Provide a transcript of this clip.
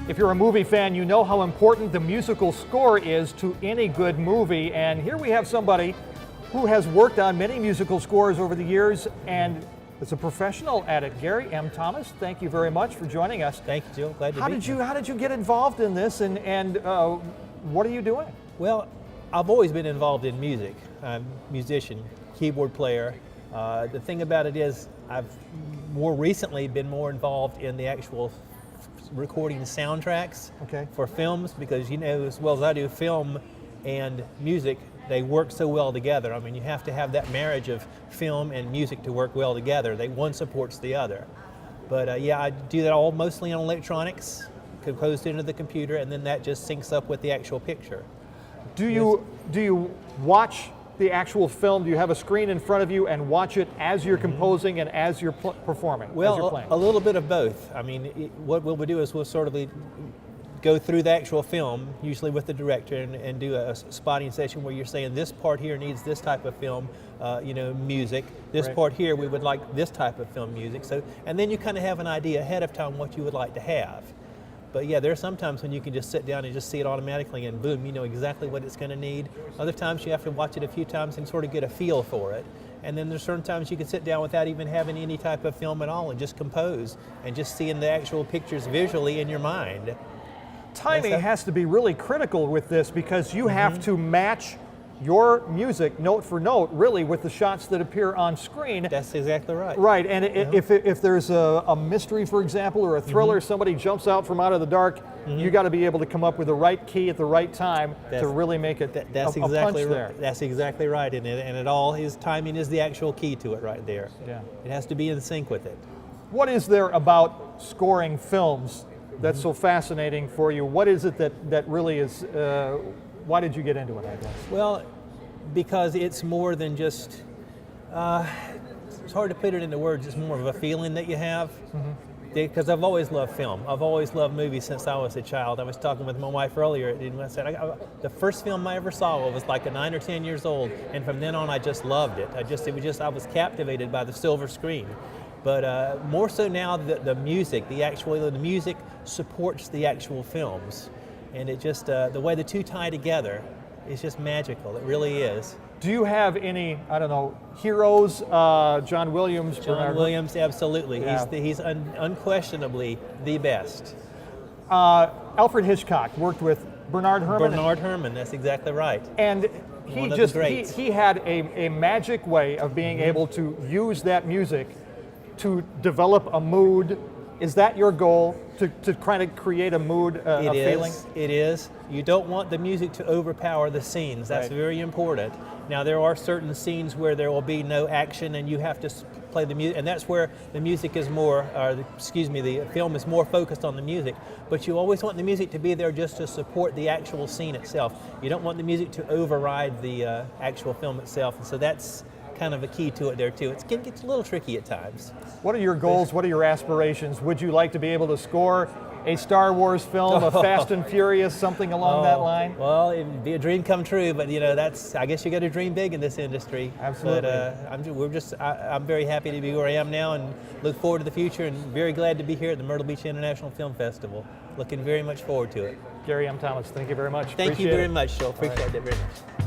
If you're a movie fan, you know how important the musical score is to any good movie. And here we have somebody who has worked on many musical scores over the years and is a professional at it. Gary M. Thomas, thank you very much for joining us. Thank you, Joe. Glad to be here. How did you get involved in this, and what are you doing? Well, I've always been involved in music. I'm a musician, keyboard player. The thing about it is I've more recently been more involved in the actual recording soundtracks for films, because you know as well as I do, film and music, they work so well together. I mean, you have to have that marriage of film and music to work well together. One supports the other. But yeah, I do that all mostly on electronics, composed into the computer, and then that just syncs up with the actual picture. Do you watch the actual film? Do you have a screen in front of you and watch it as you're composing and as you're performing? Well, as you're playing? A little bit of both. I mean, what we'll do is we'll sort of go through the actual film, usually with the director, and do a spotting session where you're saying this part here needs this type of film, music. This part here we would like this type of film music. So, and then you kind of have an idea ahead of time what you would like to have. But yeah, there are some times when you can just sit down and just see it automatically and boom, you know exactly what it's going to need. Other times you have to watch it a few times and sort of get a feel for it. And then there's certain times you can sit down without even having any type of film at all and just compose and just seeing the actual pictures visually in your mind. Timing has to be really critical with this, because you have to match your music note for note really with the shots that appear on screen. That's exactly right. Right, and if there's a mystery, for example, or a thriller, somebody jumps out from out of the dark, you got to be able to come up with the right key at the right time to really make it that's a exactly punch there. That's exactly right, and it all his timing is the actual key to it right there. Yeah. It has to be in sync with it. What is there about scoring films that's so fascinating for you? What is it that really is, why did you get into it, I guess? Well, because it's more than just, it's hard to put it into words, it's more of a feeling that you have. Because I've always loved film. I've always loved movies since I was a child. I was talking with my wife earlier, and I said, the first film I ever saw was like 9 or 10 years old, and from then on I just loved it. I was captivated by the silver screen. But more so now, the music, the music supports the actual films. And it just, the way the two tie together is just magical. It really is. Do you have any, I don't know, heroes? John Williams? John Williams, absolutely. Yeah. He's unquestionably the best. Alfred Hitchcock worked with Bernard Herrmann. Bernard Herrmann, that's exactly right. And he had a magic way of being able to use that music to develop a mood. Is that your goal, to kind of create a mood, a feeling? It is. You don't want the music to overpower the scenes. That's very important. Now, there are certain scenes where there will be no action and you have to play the music, and that's where the music is more, the film is more focused on the music. But you always want the music to be there just to support the actual scene itself. You don't want the music to override the actual film itself, and so that's kind of a key to it there too. It gets a little tricky at times. What are your goals? What are your aspirations? Would you like to be able to score a Star Wars film, a Fast and Furious, something along that line? Well, it'd be a dream come true, but you know, I guess you got to dream big in this industry. Absolutely. But I'm very happy to be where I am now and look forward to the future, and very glad to be here at the Myrtle Beach International Film Festival. Looking very much forward to it. Gary M. Thomas, thank you very much. Thank you very much, Joel. Appreciate it very much.